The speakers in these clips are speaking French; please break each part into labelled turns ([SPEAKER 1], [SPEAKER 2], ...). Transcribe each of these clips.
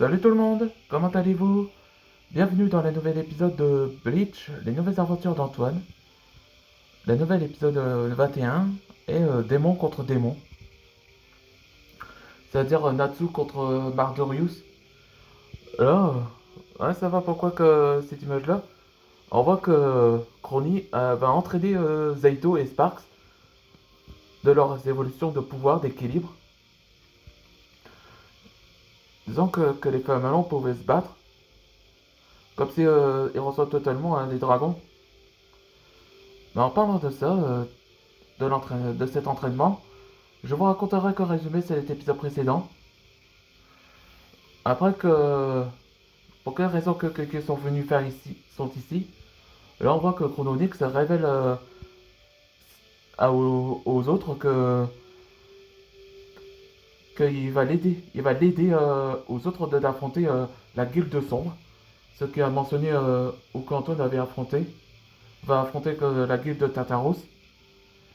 [SPEAKER 1] Salut tout le monde, comment allez-vous? Bienvenue dans le nouvel épisode de Bleach, les nouvelles aventures d'Antoine. Le nouvel épisode 21 est démon contre démon. C'est-à-dire Natsu contre Mardorius. Là, ouais, ça va pourquoi que cette image-là? On voit que Crony va entraîner Zaito et Sparks de leurs évolutions de pouvoir, d'équilibre. Disons que les Flamelons pouvaient se battre, comme si ils reçoivent totalement des dragons. Mais en parlant de ça, de cet entraînement, je vous raconterai qu'en résumé c'est l'épisode précédent. Après que, pour quelles raisons qu'ils sont venus faire ici, sont ici, là on voit que Chrononix révèle aux autres qu'il va l'aider. Il va l'aider aux autres d'affronter la guilde sombre. Ce qui a mentionné ou qu'Antoine avait affronté. Va affronter la guilde de Tartaros.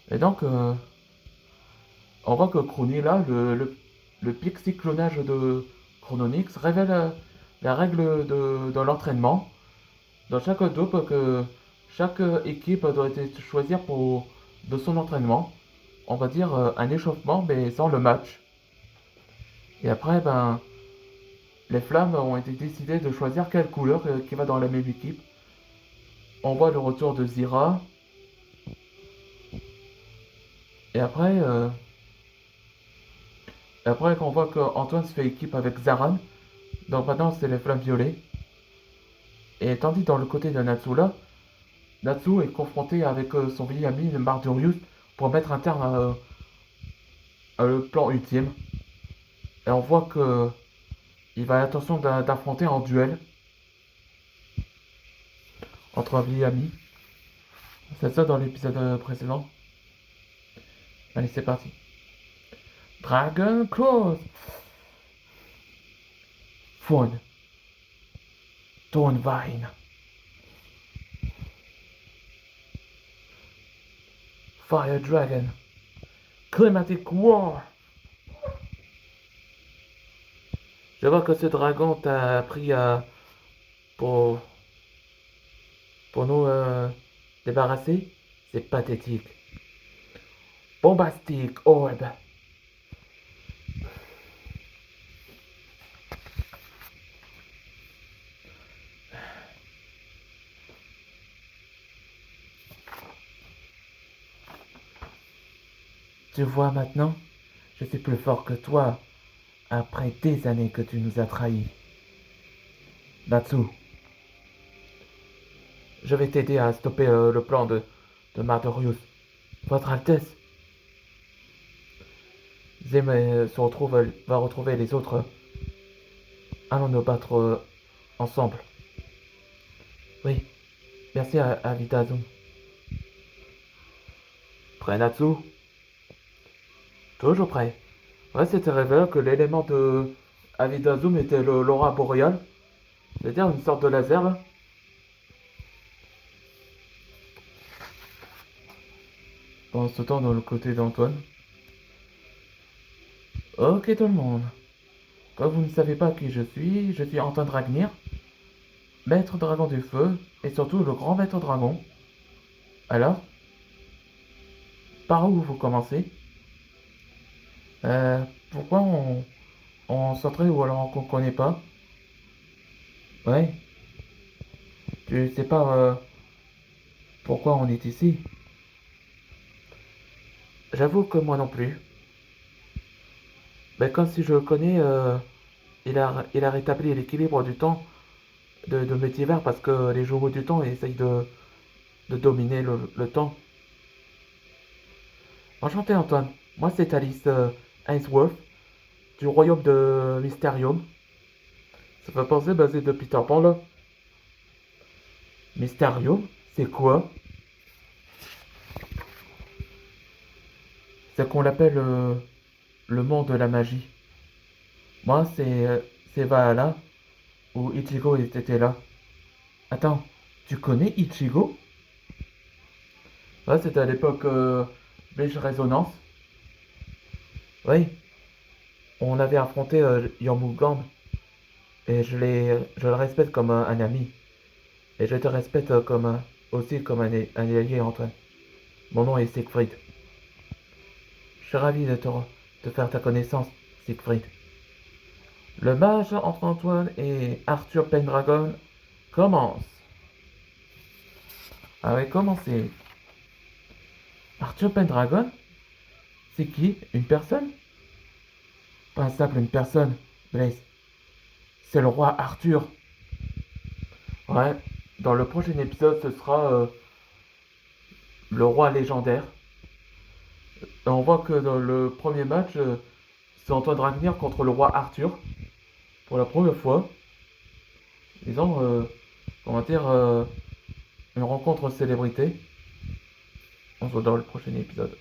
[SPEAKER 1] Et donc, on voit que Crony, là, le pixie clonage de Chrononix révèle la règle de l'entraînement. Dans chaque dope, que chaque équipe doit être choisir de son entraînement. On va dire un échauffement, mais sans le match. Et après, ben, les flammes ont été décidées de choisir quelle couleur qui va dans la même équipe. On voit le retour de Zira. Et après qu'on voit qu'Antoine se fait équipe avec Zaran. Donc maintenant, c'est les flammes violets. Et tandis dans le côté de Natsu là, Natsu est confronté avec son vieil ami Mardurius pour mettre un terme à le plan ultime. Et on voit que il va l'intention d'affronter en duel entre un vieil ami. C'est ça dans l'épisode précédent. Allez, c'est parti. Dragon Claws. Faune. Thornvine. Fire Dragon. Climatic War. Je vois que ce dragon t'a pris pour, pour nous débarrasser. C'est pathétique. Bombastic Orb. Tu vois maintenant, je suis plus fort que toi après des années que tu nous as trahis. Natsu, je vais t'aider à stopper le plan de Mardorius. Votre Altesse, Zem va retrouver les autres. Allons nous battre ensemble. Oui, merci à Vitazum. Prêt Natsu? Toujours prêt. Ouais, c'était révélé que l'élément de Avidazum était l'aura boréale. C'est-à-dire une sorte de laser là. Pendant ce temps, dans le côté d'Antoine. Ok tout le monde. Comme vous ne savez pas qui je suis Antoine Dragnir, maître dragon du feu, et surtout le grand maître dragon. Alors, par où vous commencez? Pourquoi on s'entraide ou alors qu'on connaît pas? Ouais, tu sais pas pourquoi on est ici? J'avoue que moi non plus. Mais comme si je le connais, il a rétabli l'équilibre du temps de Métiver parce que les journaux du temps essayent de dominer le temps. Enchanté Antoine, moi c'est Alice Ainsworth du royaume de Mysterium. Ça fait penser basé de Peter Pan là. Mysterium, c'est quoi? C'est qu'on l'appelle le monde de la magie. Moi c'est Valhalla où Ichigo était là. Attends, tu connais Ichigo? Ouais, c'était à l'époque Bleach Résonance. Oui, on avait affronté Yomugan. Et je le respecte comme un ami. Et je te respecte comme aussi comme un allié, Antoine. Mon nom est Siegfried. Je suis ravi de faire ta connaissance, Siegfried. Le match entre Antoine et Arthur Pendragon commence. Avec commencé. Arthur Pendragon? C'est qui? Une personne? Pas simple une personne, Blaze. C'est le roi Arthur. Ouais, dans le prochain épisode, ce sera le roi légendaire. Et on voit que dans le premier match, c'est Antoine Dragnir contre le roi Arthur. Pour la première fois. Ils ont, comment dire, une rencontre célébrité. On se voit dans le prochain épisode.